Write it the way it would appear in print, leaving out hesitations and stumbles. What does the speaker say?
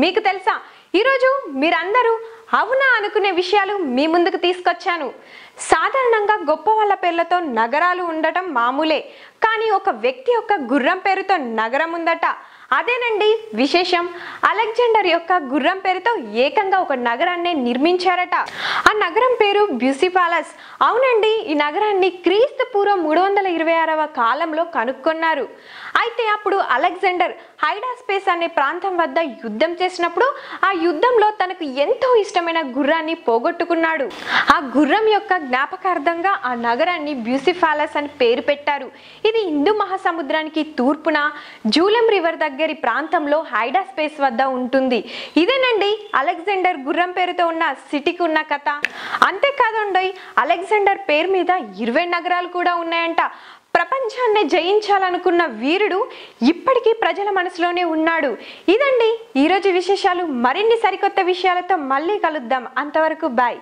మీకు తెలుసా ఈరోజు మీరందరూ అవునా అనుకునే విషయాలు మీ ముందుకు తీసుకొచ్చాను. సాధారణంగా గొప్ప వాళ్ళ పేర్లతో నగరాలు ఉండటం మామూలే, కానీ ఒక వ్యక్తి యొక్క గుర్రం పేరుతో నగరం ఉందట. అదేనండి విశేషం. అలెగ్జాండర్ యొక్క గుర్రం పేరుతో ఏకంగా ఒక నగరాన్ని నిర్మించారట. ఆ నగరం పేరు బ్యూసిఫాలస్. అవునండి, ఈ నగరాన్ని క్రీస్తు పూర్వం 326వ కాలంలో కనుక్కున్నారు. అయితే అప్పుడు అలెగ్జాండర్ హైడాస్పేస్ అనే ప్రాంతం వద్ద యుద్ధం చేసినప్పుడు ఆ యుద్ధంలో తనకు ఎంతో ఇష్టమైన గుర్రాన్ని పోగొట్టుకున్నాడు. ఆ గుర్రం యొక్క జ్ఞాపకార్థంగా ఆ నగరాన్ని బ్యూసిఫాలస్ అని పేరు పెట్టారు. ఇది హిందూ మహాసముద్రానికి తూర్పున జూలెం రివర్ దగ్గరి ప్రాంతంలో హైడాస్పేస్ వద్ద ఉంటుంది. ఇదేనండి అలెగ్జాండర్ గుర్రం పేరుతో ఉన్న సిటీకి ఉన్న కథ. అంతేకాదండి, అలెగ్జాండర్ పేరు మీద 20 నగరాలు కూడా ఉన్నాయంట. ప్రపంచాన్ని జయించాలనుకున్న వీరుడు ఇప్పటికీ ప్రజల మనసులోనే ఉన్నాడు. ఇదండి ఈరోజు విశేషాలు. మరిన్ని సరికొత్త విషయాలతో మళ్ళీ కలుద్దాం. అంతవరకు బాయ్.